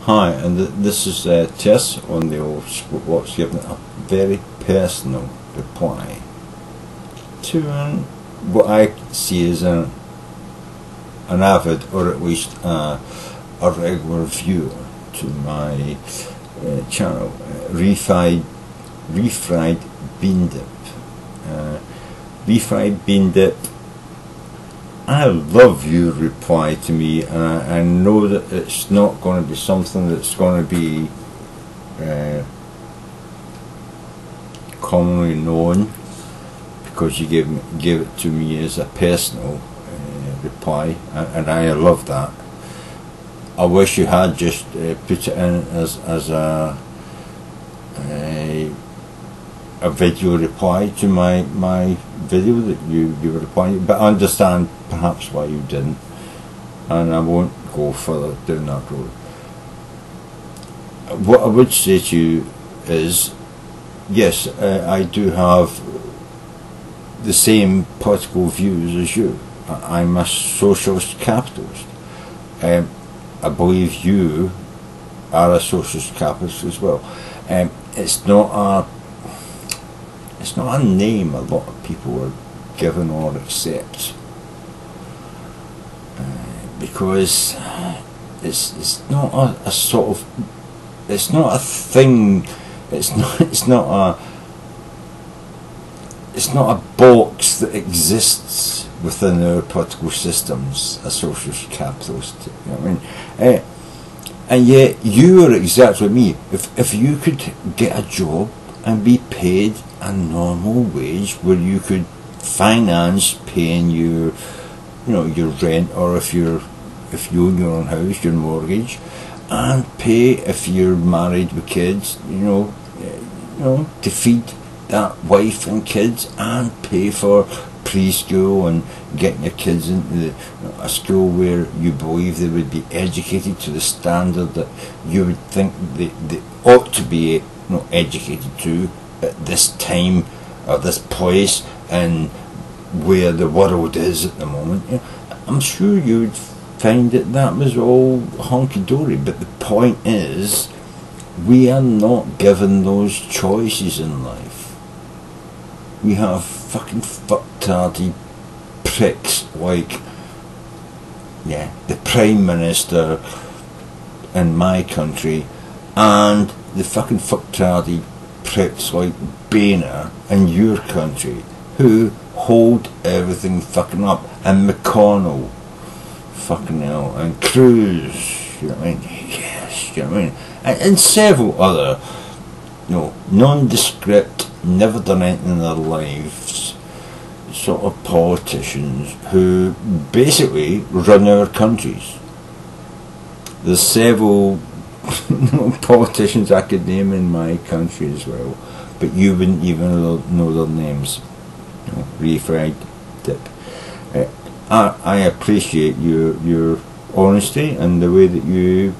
Hi, and this is Tersse on the old Watch, giving a very personal reply to what I see as an avid, or at least a regular viewer to my channel, refried bean dip. Refried bean dip. I love your reply to me, and I know that it's not going to be something that's going to be commonly known, because you gave it to me as a personal reply, and I love that. I wish you had just put it in as a video reply to my video that you were replying, but I understand perhaps why you didn't, and I won't go further down that road. What I would say to you is, yes, I do have the same political views as you. I'm a socialist capitalist. I believe you are a socialist capitalist as well. It's not a name a lot of people are given or accept, because it's not a sort of, it's not a thing, it's not a box that exists within our political systems, a socialist capitalist, you know what I mean? And yet you are exactly me. If you could get a job and be paid a normal wage where you could finance paying your rent, or if you own your own house, your mortgage, and pay if you're married with kids, to feed that wife and kids, and pay for preschool and getting your kids into a school where you believe they would be educated to the standard that you would think they ought to be educated to at this time or this place and where the world is at the moment. I'm sure you would find that was all honky-dory, but the point is, we are not given those choices in life. We have fucking fucktardy pricks like the Prime Minister in my country, and the fucking fucktardy pricks like Boehner in your country, who hold everything fucking up, and McConnell, fucking hell, and Cruz, you know what I mean? Yes, you know what I mean? And several other, nondescript, never done anything in their lives sort of politicians who basically run our countries. There's several politicians I could name in my country as well, but you wouldn't even know their names. Refried dip. I appreciate your honesty and the way that you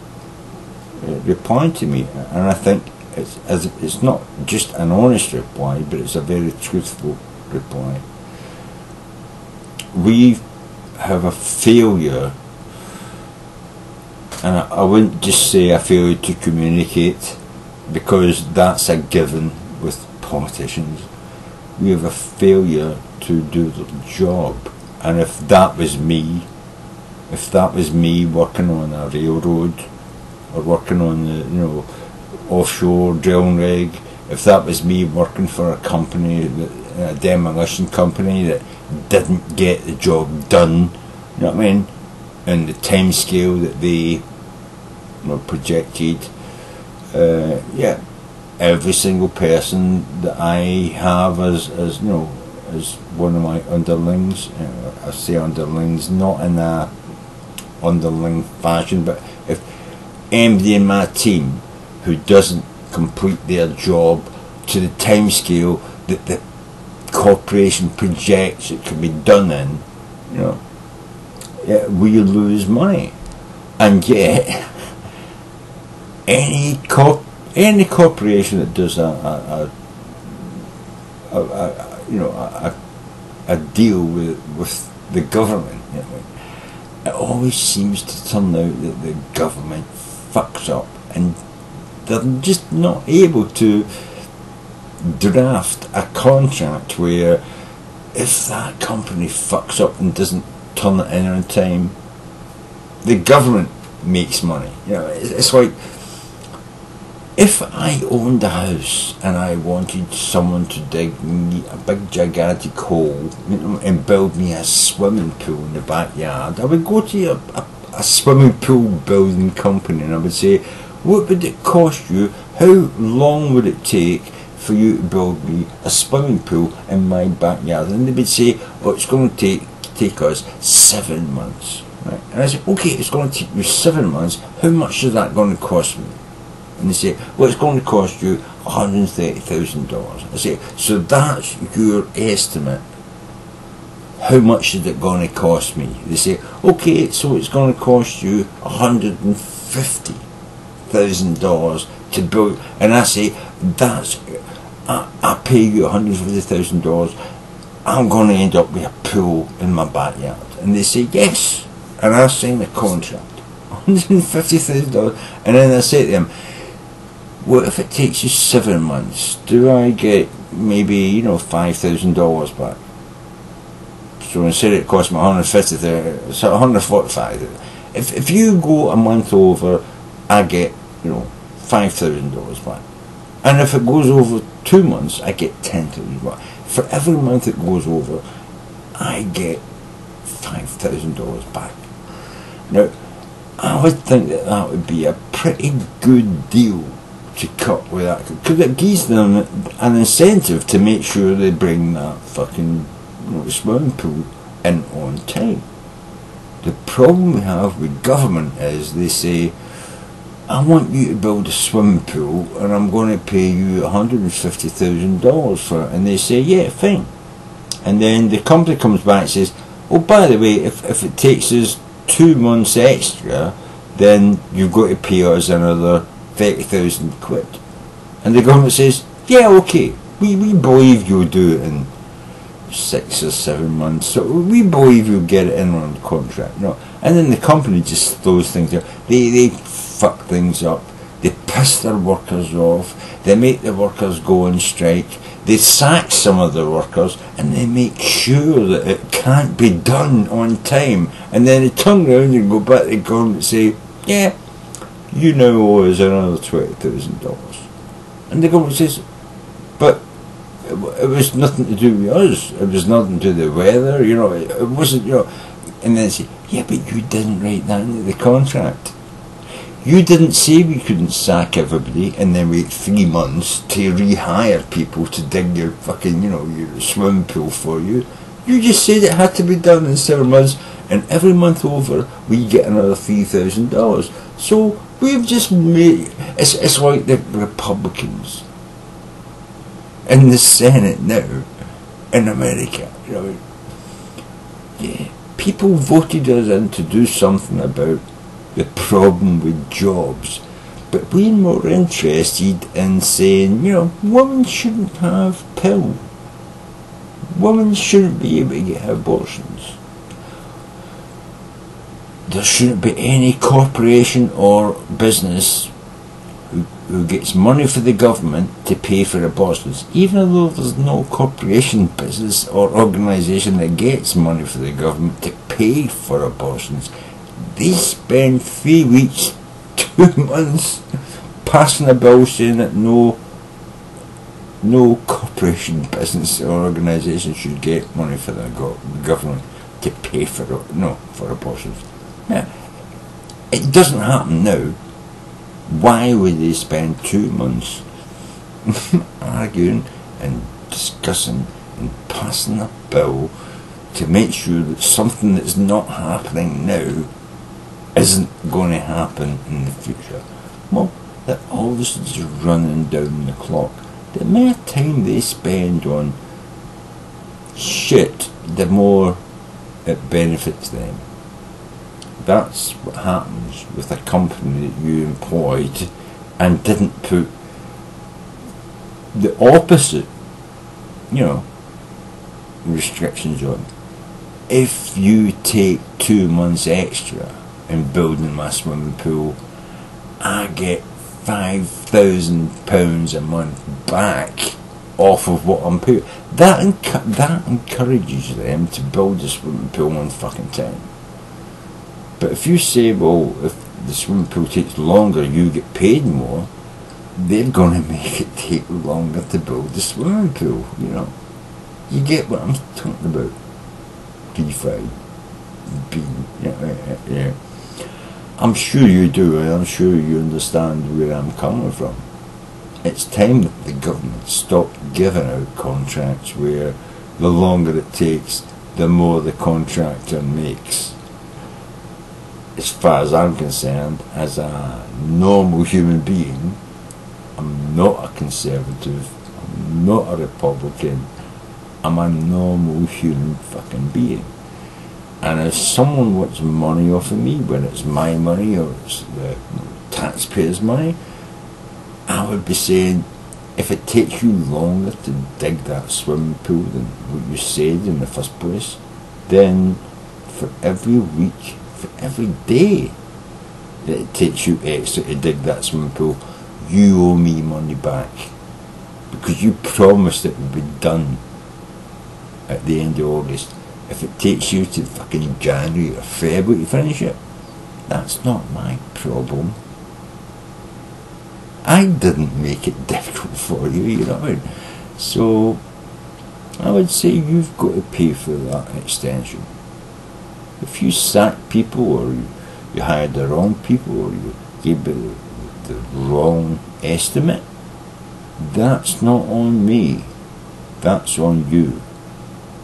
reply to me, and I think it's not just an honest reply, but it's a very truthful reply. We have a failure, and I wouldn't just say a failure to communicate, because that's a given with politicians. We have a failure to do the job, and if that was me working on a railroad, or working on the offshore drilling rig, if that was me working for a company, a demolition company that didn't get the job done, you know what I mean, in the time scale that they projected, every single person that I have as one of my underlings, I say underlings not in a underling fashion, but if anybody in my team who doesn't complete their job to the time scale that the corporation projects it can be done in, we lose money. And yet any corporation that does a deal with the government, it always seems to turn out that the government fucks up and they're just not able to draft a contract where if that company fucks up and doesn't turn it in on time, the government makes money. You know, it's like if I owned a house and I wanted someone to dig me a big gigantic hole, you know, and build me a swimming pool in the backyard, I would go to a swimming pool building company and I would say, what would it cost you? How long would it take for you to build me a swimming pool in my backyard? And they would say, oh, it's going to take us 7 months. Right? And I said, okay, it's going to take you 7 months. How much is that going to cost me? And they say, well, it's going to cost you $130,000. I say, so that's your estimate. How much is it going to cost me? They say, okay, so it's going to cost you $150,000 to build. And I say, I pay you $150,000. I'm going to end up with a pool in my backyard. And they say, yes. And I sign a contract, $150,000. And then I say to them, what if it takes you 7 months? Do I get maybe, you know, $5,000 back? So instead it cost me $150,000, so $145,000. If you go a month over, I get, you know, $5,000 back. And if it goes over 2 months, I get $10,000 back. For every month it goes over, I get $5,000 back. Now, I would think that would be a pretty good deal to cut with that, because it gives them an incentive to make sure they bring that fucking, you know, swimming pool in on time. The problem we have with government is they say, I want you to build a swimming pool and I'm going to pay you $150,000 for it. And they say, yeah, fine. And then the company comes back and says, oh, by the way, if it takes us 2 months extra, then you've got to pay us another 30,000 quid. And the government says, yeah, okay, we believe you'll do it in 6 or 7 months, so we believe you'll get it in on the contract. No. And then the company just throws things out. They fuck things up, they piss their workers off, they make the workers go on strike, they sack some of the workers, and they make sure that it can't be done on time. And then they turn around and go back to the government and say, yeah, you now owe us another $20,000. And the government says, but it was nothing to do with us, it was nothing to do with the weather, you know, it wasn't, you know. And then they say, yeah, but you didn't write that into the contract. You didn't say we couldn't sack everybody and then wait 3 months to rehire people to dig your fucking, you know, your swimming pool for you. You just said it had to be done in 7 months, and every month over we get another $3,000. So we've just made, it's like the Republicans in the Senate now in America, you know. Yeah, people voted us in to do something about the problem with jobs, but we're more interested in saying, you know, women shouldn't have pills, women shouldn't be able to get abortions, there shouldn't be any corporation or business who gets money for the government to pay for abortions, even though there's no corporation, business or organisation that gets money for the government to pay for abortions. They spend 3 weeks, 2 months passing a bill saying that no corporation, business or organisation should get money for the government to pay for abortions. Now, it doesn't happen now. Why would they spend 2 months arguing and discussing and passing a bill to make sure that something that's not happening now isn't going to happen in the future? Well, they're obviously just running down the clock. The more time they spend on shit, the more it benefits them. That's what happens with a company that you employed and didn't put the opposite, you know, restrictions on. If you take 2 months extra in building my swimming pool, I get £5,000 a month back off of what I'm paying. That encourages them to build a swimming pool in fucking town. But if you say, well, if the swimming pool takes longer, you get paid more, they're going to make it take longer to build the swimming pool, you know. You get what I'm talking about? Refried. Yeah. I'm sure you do, and I'm sure you understand where I'm coming from. It's time that the government stopped giving out contracts where the longer it takes, the more the contractor makes. As far as I'm concerned, as a normal human being, I'm not a conservative, I'm not a Republican, I'm a normal human fucking being. And if someone wants money off of me, whether it's my money or it's the taxpayers' money, I would be saying, if it takes you longer to dig that swimming pool than what you said in the first place, then for every week, for every day that it takes you extra to dig that swimming pool, you owe me money back. Because you promised it would be done at the end of August. If it takes you to fucking January or February to finish it, that's not my problem. I didn't make it difficult for you, you know what I mean? So, I would say you've got to pay for that extension. If you sack people, or you hired the wrong people, or you gave the wrong estimate, that's not on me. That's on you.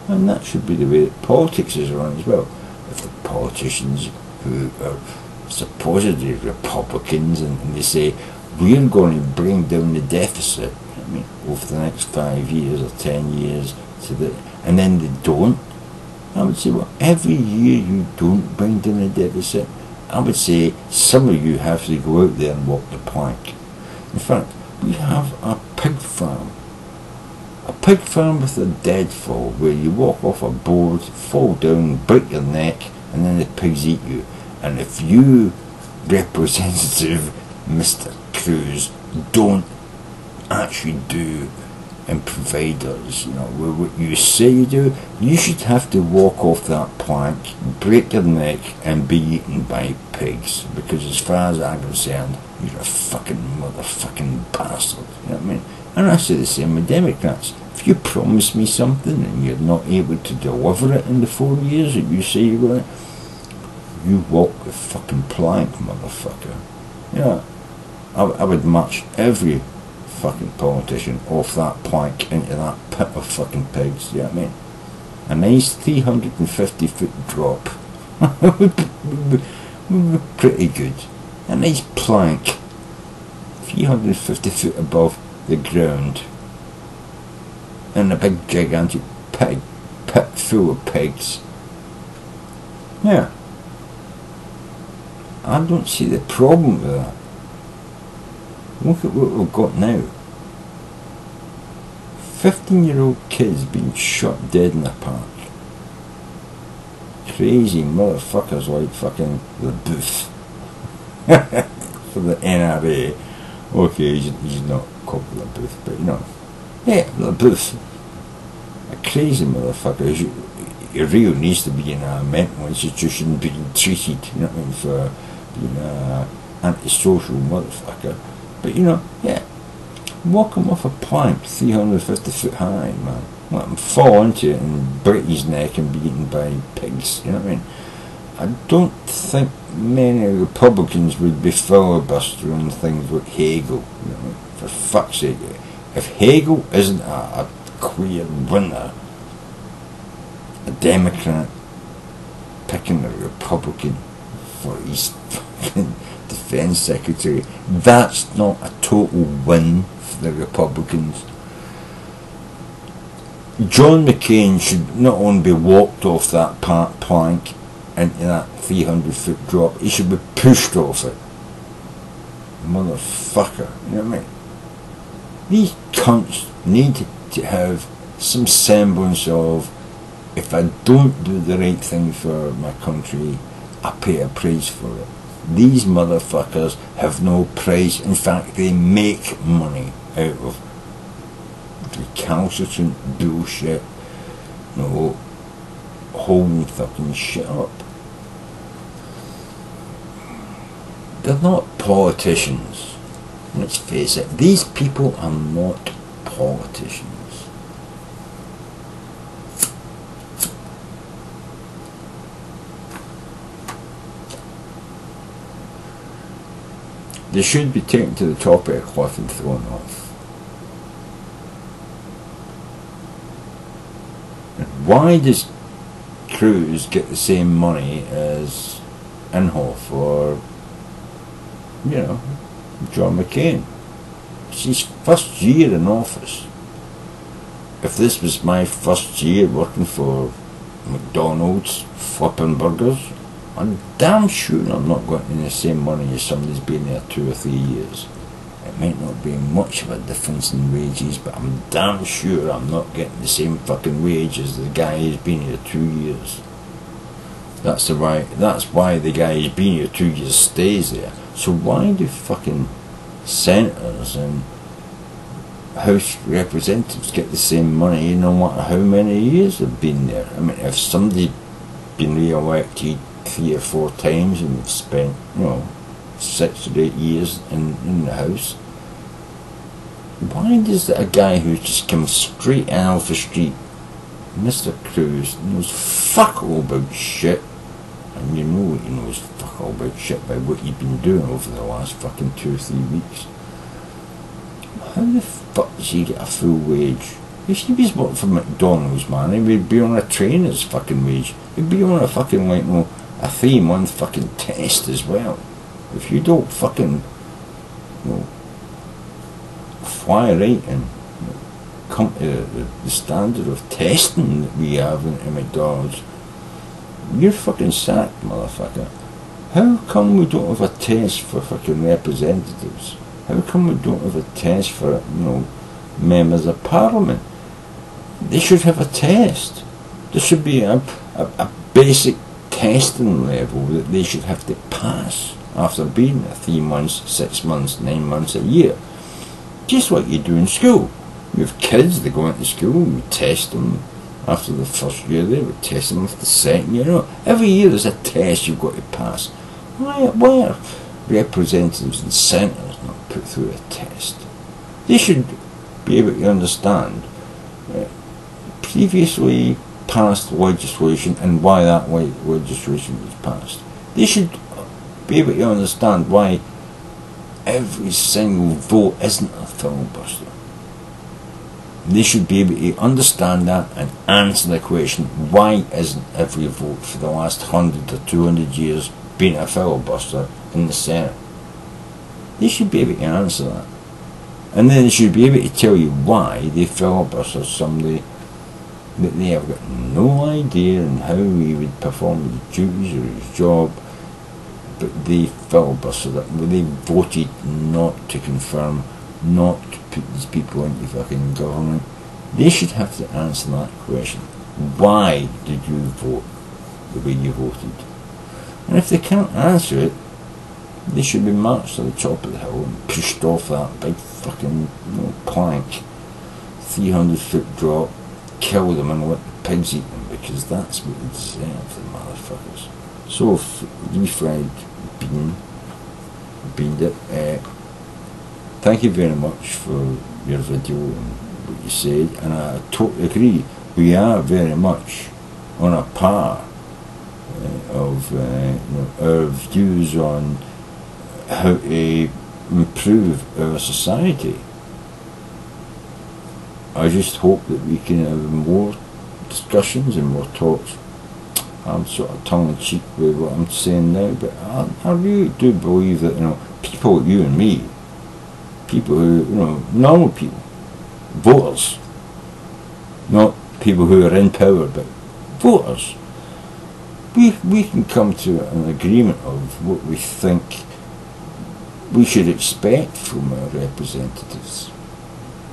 And that should be the way that politics is run as well. If the politicians who are supposedly Republicans and they say, we're going to bring down the deficit, I mean, over the next 5 years or 10 years, and then they don't, I would say, well, every year you don't bring down the deficit, I would say some of you have to go out there and walk the plank. In fact, we have a pig farm. A pig farm with a deadfall, where you walk off a board, fall down, break your neck, and then the pigs eat you. And if you, Representative Mr. Cruz, don't actually do and provide us, you know, what you say you do, you should have to walk off that plank, break your neck, and be eaten by pigs. Because as far as I'm concerned, you're a fucking motherfucking bastard. You know what I mean? And I say the same with Democrats. If you promise me something and you're not able to deliver it in the 4 years that you say you're going to, you walk the fucking plank, motherfucker. You know, I would march every fucking politician off that plank into that pit of fucking pigs, you know what I mean? A nice 350-foot drop would be pretty good. A nice plank, 350 foot above the ground, and a big gigantic pit full of pigs. Yeah. I don't see the problem with that. Look at what we've got now. 15-year-old kids being shot dead in a park. Crazy motherfuckers like fucking the booth. For the NRA. Okay, he's not called the booth, but you know. Yeah, the booth. A crazy motherfucker. He really needs to be in a mental institution being treated, you know what I mean, for being an antisocial motherfucker. But you know, yeah, walk him off a plank 350 foot high, man. Let him fall into it and break his neck and be eaten by pigs, you know what I mean? I don't think many Republicans would be filibustering things like Hegel, you know, for fuck's sake. If Hegel isn't a clear winner, a Democrat picking a Republican for his fucking defense secretary, that's not a total win for the Republicans. John McCain should not only be walked off that plank into that 300-foot drop, he should be pushed off it. Motherfucker, you know what I mean? These cunts need to have some semblance of, if I don't do the right thing for my country, I pay a price for it. These motherfuckers have no price. In fact, they make money out of recalcitrant bullshit. No, hold fucking shit up. They're not politicians. Let's face it, these people are not politicians. They should be taken to the top of a cliff and thrown off. And why does Cruz get the same money as Inhofe or, you know, John McCain? It's his first year in office. If this was my first year working for McDonald's flipping burgers, I'm damn sure I'm not getting the same money as somebody's been there 2 or 3 years. It might not be much of a difference in wages, but I'm damn sure I'm not getting the same fucking wage as the guy who's been here 2 years. That's why the guy who's been here 2 years stays there. So why do fucking senators and House representatives get the same money no matter how many years they've been there? I mean, if somebody's been re-elected 3 or 4 times and they've spent, you know, 6 or 8 years in the House, why does a guy who just comes straight out of the street, Mr. Cruz, knows fuck all about shit, and you know he knows fuck all about shit by what he's been doing over the last fucking 2 or 3 weeks. How the fuck does he get a full wage? If he was working for McDonald's, man, he would be on a trainer's fucking wage. He'd be on a fucking, like, no, a 3-month fucking test as well. If you don't fucking, you know, fly right and, you know, come to the standard of testing that we have in McDonald's, you're fucking sacked, motherfucker. How come we don't have a test for fucking representatives? How come we don't have a test for, you know, members of parliament? They should have a test. There should be a basic testing level that they should have to pass after being there 3 months, 6 months, 9 months, a year. Just like you do in school. You have kids, they go into school, we test them after the first year there, we test them after the second year. You know, every year there's a test you've got to pass. Why are representatives and senators not put through a test? They should be able to understand previously passed legislation and why that legislation was passed. They should be able to understand why every single vote isn't a filibuster. They should be able to understand that and answer the question, why isn't every vote for the last 100 or 200 years been a filibuster in the Senate? They should be able to answer that. And then they should be able to tell you why they filibuster somebody that they have got no idea on how he would perform his duties or his job, but they filibustered it. They voted not to confirm, not to put these people into fucking government. They should have to answer that question. Why did you vote the way you voted? And if they can't answer it, they should be marched to the top of the hill and pushed off that big fucking, you know, plank, 300-foot drop, kill them and let the pigs eat them, because that's what they deserve, the motherfuckers. So, refried beaned it. Thank you very much for your video and what you said, and I totally agree. We are very much on a par of you know, our views on how to improve our society. I just hope that we can have more discussions and more talks. I'm sort of tongue-in-cheek with what I'm saying now, but I really do believe that, you know, people like you and me, people who, you know, normal people, voters, not people who are in power, but voters, we can come to an agreement of what we think we should expect from our representatives,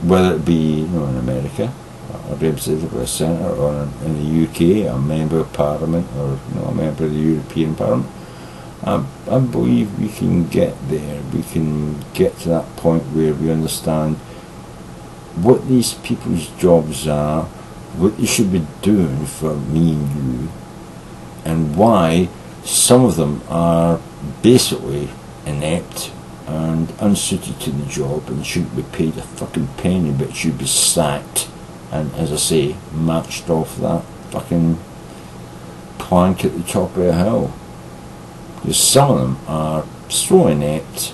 whether it be, you know, in America, a representative or a senator, or in the UK, a member of parliament, or, you know, a member of the European Parliament. I believe we can get there. We can get to that point where we understand what these people's jobs are, what they should be doing for me and you, and why some of them are basically inept and unsuited to the job and shouldn't be paid a fucking penny, but should be sacked and, as I say, matched off that fucking plank at the top of the hill. Because some of them are so inept,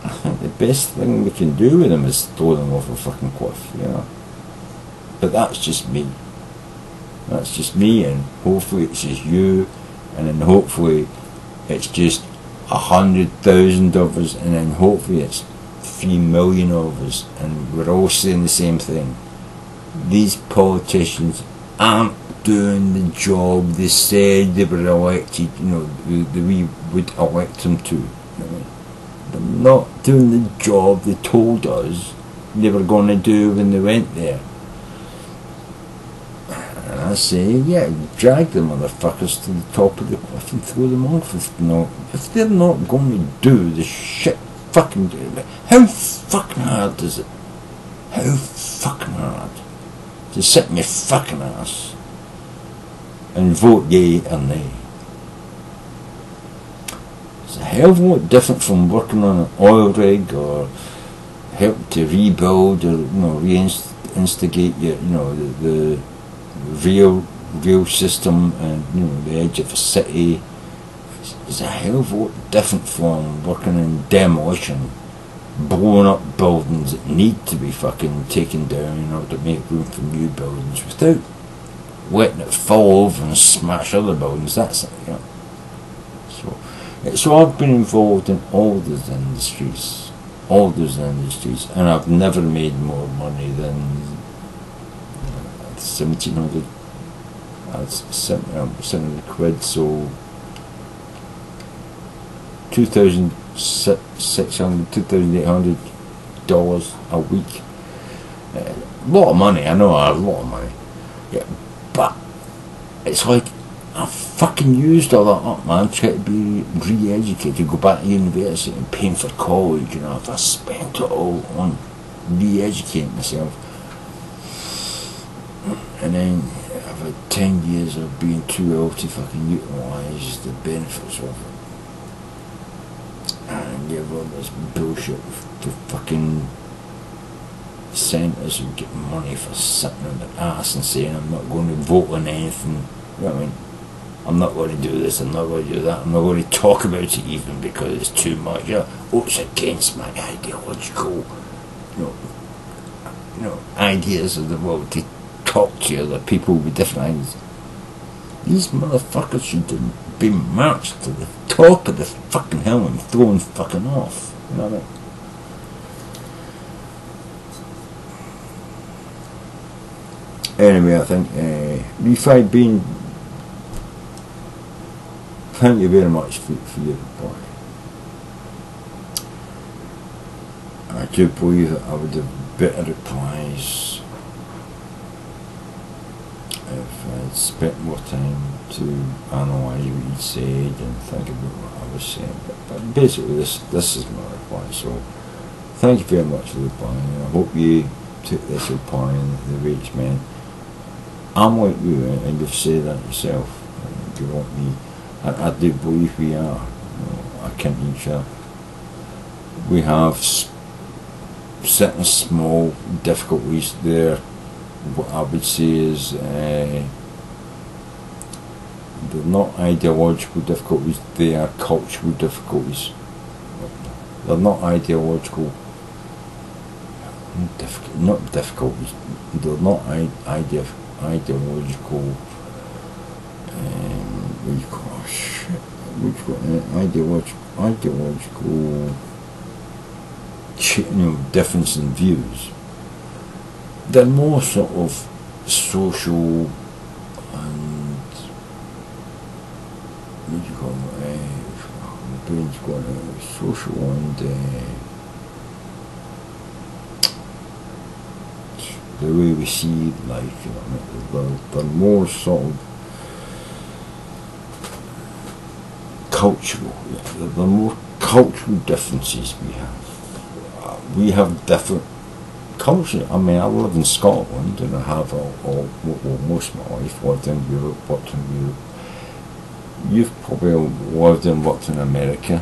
I think the best thing we can do with them is throw them off a fucking cliff, you know. But that's just me. That's just me, and hopefully it's just you, and then hopefully it's just 100,000 of us, and then hopefully it's 3 million of us, and we're all saying the same thing. These politicians aren't doing the job they said they were elected, you know, that we would elect them to. You know what I mean? They're not doing the job they told us they were going to do when they went there. And I say, yeah, drag the motherfuckers to the top of the cliff and throw them off. If they're not going to do the shit fucking do it, how fucking hard is it? How fucking hard to sit in your fucking ass and vote yea or nay? It's a hell of a lot different from working on an oil rig or helping to rebuild or, you know, reinstigate your, you know, the rail system and, you know, the edge of a city. It's a hell of a lot different from working in demolition, blowing up buildings that need to be fucking taken down in order to make room for new buildings without letting it fall over and smash other buildings. That's it, you know. So I've been involved in all those industries, and I've never made more money than 1,700. That's 700 quid, so 2,600, 2,800 dollars a week. A lot of money, I know, a lot of money. Yeah, but it's like I fucking used all that up, man, trying to be re-educated, go back to university and paying for college, you know. If I spent it all on re-educating myself, and then I've had 10 years of being too ill to fucking utilise the benefits of it, and give all this bullshit to fucking senators who get money for sitting on their ass and saying I'm not going to vote on anything, you know what I mean? I'm not going to do this, I'm not going to do that, I'm not going to talk about it even because it's too much. You know, oh, it's against my ideological, you know, ideas of the world to talk to other people with different ideas. These motherfuckers should be marched to the top of the fucking hill and thrown fucking off. You know what I mean? Anyway, I think refried bean. Thank you very much for your reply. I do believe that I would have better replies if I'd spent more time to analyse what you said and think about what I was saying. But basically this is my reply, so thank you very much for the reply, and I hope you took this reply in the way it's meant. I'm like you, and you've said that yourself. You want me. I do believe we are, you know, akin to each other. We have certain small difficulties there. What I would say is they're not ideological difficulties, they are cultural difficulties. They're not ideological, not difficulties, they're not ideological, what do you call it? Shit. Which one? Ideological, you know, difference in views. They're more sort of social and what do you call it? My brain's going out. Social and the way we see life. You know, they're more sort of cultural. The more cultural differences we have. We have different culture. I mean, I live in Scotland and I have well, most of my life worked in Europe. You've probably lived and worked in America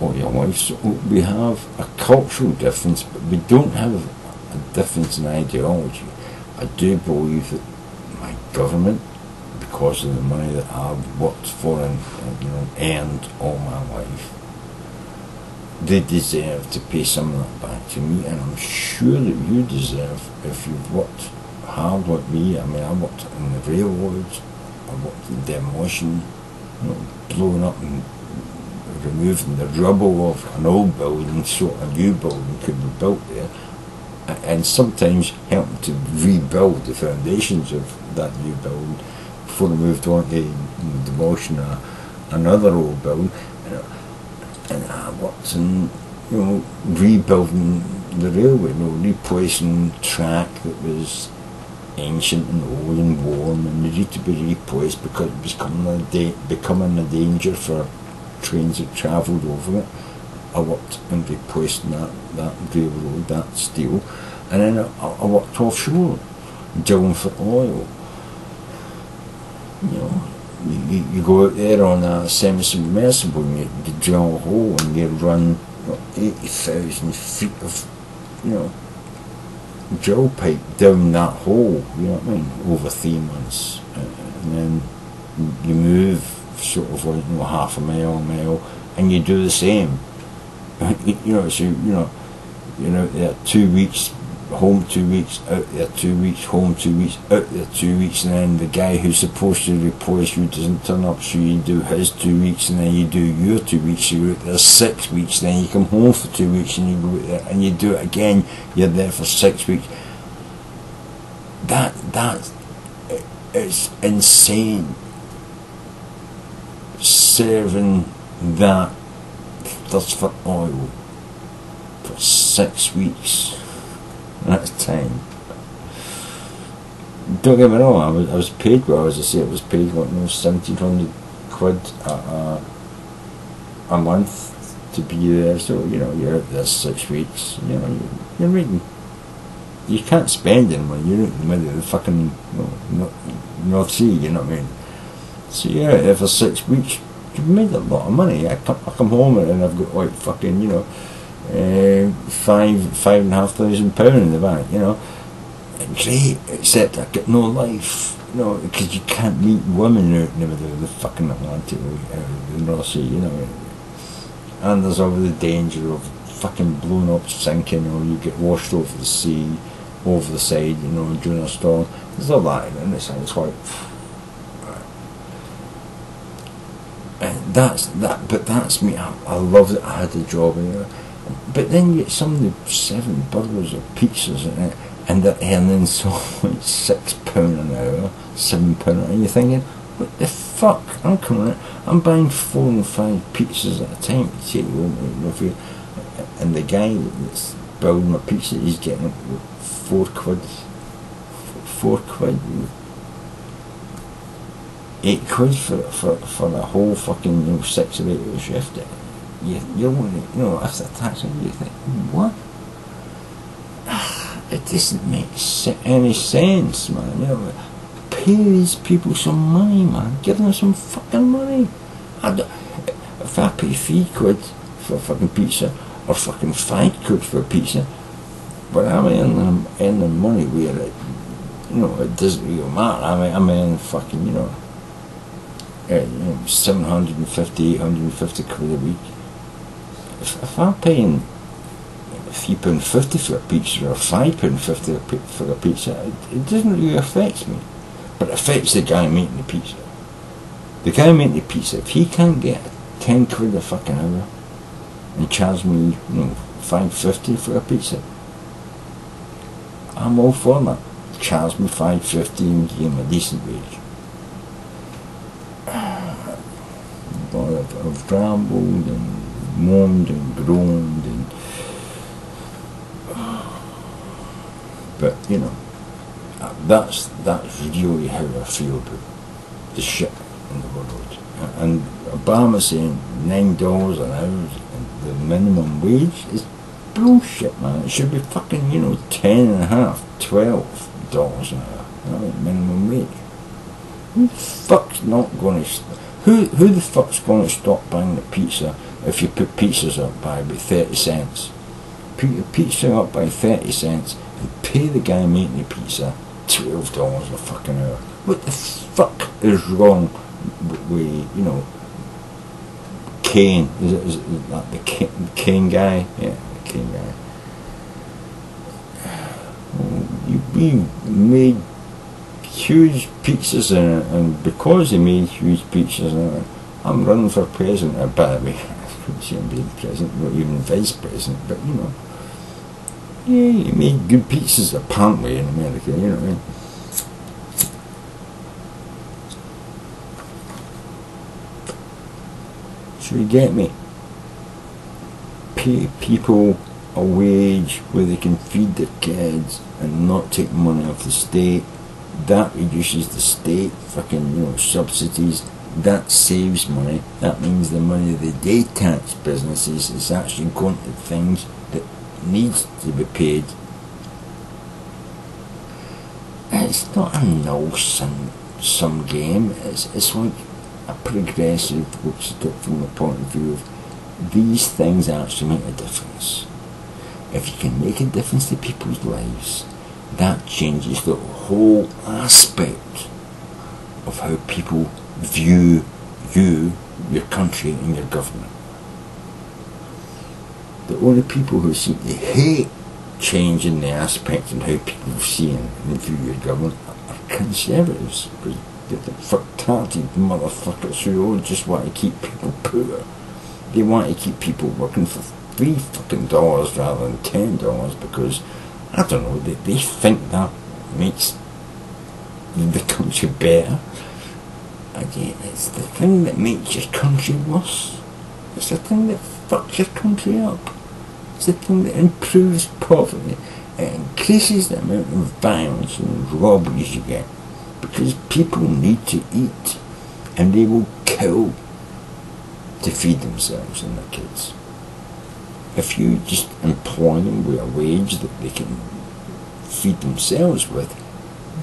all your life, so we have a cultural difference, but we don't have a difference in ideology. I do believe that my government, because of the money that I've worked for and earned all my life, they deserve to pay some of that back to me, and I'm sure that you deserve, if you've worked hard like me. I mean, I worked in the railroads, I worked in demolition, blowing up and removing the rubble of an old building so a new building could be built there, and sometimes helping to rebuild the foundations of that new building before I moved on to demolishing another old building. And I worked in, rebuilding the railway, replacing track that was ancient and old and worn and needed to be replaced because it was becoming a danger for trains that travelled over it. I worked in replacing that railroad, that steel, and then I worked offshore, drilling for oil. You go out there on a semi-submersible and you drill a hole and you run 80,000 feet of drill pipe down that hole, over 3 months, and then you move sort of like half a mile, and you do the same. So you're out there 2 weeks, home 2 weeks, out there 2 weeks, home 2 weeks, out there 2 weeks, and then the guy who's supposed to replace you doesn't turn up, so you do his 2 weeks, and then you do your 2 weeks, so you're out there 6 weeks, then you come home for 2 weeks, and you go out there and you do it again, you're there for 6 weeks. It's insane, serving that thirst for oil for 6 weeks at a time. Don't get me wrong, I was paid well, as I say, I was paid like 1,700 quid a month to be there, so you're out there 6 weeks, you're making, you can't spend any money, you're out in the middle of the fucking North Sea, you know what I mean? So you're out there for 6 weeks, you've made a lot of money. I come home and I've got like fucking, £5,500 in the bank, great, except I get no life, because you can't meet women out in the middle of the fucking Atlantic, the North Sea, and there's always the danger of fucking blowing up, sinking, or you get washed over the sea, over the side, during a storm. There's all that, and it's like, and that's me. I love that I had a job, but then you get somebody with 7 burgers or pizzas in it, and they're earning so like £6 an hour, £7 an hour, and you're thinking, what the fuck? I'm coming out, I'm buying 4 and 5 pizzas at a time to take home, and the guy that's building my pizza, he's getting 4 quid, 8 quid for a whole fucking 6 or 8 hour shift. You're after tax, you think, what? It doesn't make any sense, man. Pay these people some money, man. Give them some fucking money. If I pay 3 quid for a fucking pizza, or fucking 5 quid for a pizza, but I'm earning money where it doesn't really matter. I'm earning fucking 750, 850 quid a week. If I'm paying £3.50 for a pizza or £5.50 for a pizza, it doesn't really affect me, but it affects the guy making the pizza. The guy making the pizza, if he can't get 10 quid a fucking hour and charge me £5.50 for a pizza, I'm all for that. Charge me £5.50 and give him a decent wage. I've rambled and moaned and groaned, but that's really how I feel about the shit in the world. And Obama saying $9 an hour, the minimum wage, is bullshit, man. It should be fucking, $10.5, $12 an hour. Minimum wage. Who the fuck's not going to? Who the fuck's going to stop buying the pizza if you put pizzas up by about 30 cents? Put your pizza up by 30 cents and pay the guy making the pizza $12 a fucking hour. What the fuck is wrong with, Kane? Is that the Kane guy? Yeah, the Kane guy. We made huge pizzas in it, and because he made huge pizzas in it, I'm running for president. By the way, I couldn't see him being president, not even vice president, but yeah, he made good pizzas apparently in America, you know what I mean? So you get me? Pay people a wage where they can feed their kids and not take money off the state. That reduces the state fucking, subsidies. That saves money. That means the money they day tax businesses is actually going to things that needs to be paid. It's not a null-sum game. It's like a progressive looks at it from the point of view of these things actually make a difference. If you can make a difference to people's lives, that changes the whole aspect of how people view you, your country and your government. The only people who seem to hate changing the aspect and how people see and view your government are conservatives, because they're the fuck-tarted motherfuckers who all just want to keep people poor. They want to keep people working for $3 fucking rather than $10 because, I don't know, they think that makes the country better. Again, it's the thing that makes your country worse. It's the thing that fucks your country up. It's the thing that improves poverty. It increases the amount of violence and robberies you get because people need to eat and they will kill to feed themselves and their kids. If you just employ them with a wage that they can feed themselves with,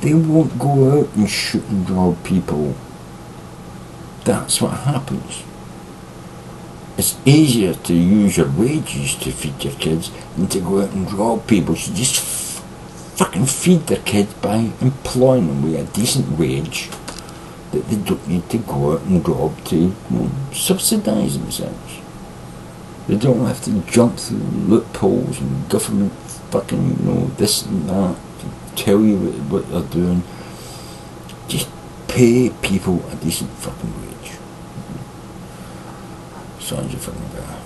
they won't go out and shoot and rob people. That's what happens. It's easier to use your wages to feed your kids than to go out and rob people. So just fucking feed their kids by employing them with a decent wage that they don't need to go out and rob to subsidise themselves. They don't have to jump through loopholes and government fucking, this and that to tell you what they're doing. Just pay people a decent fucking wage. Sounds a fucking better.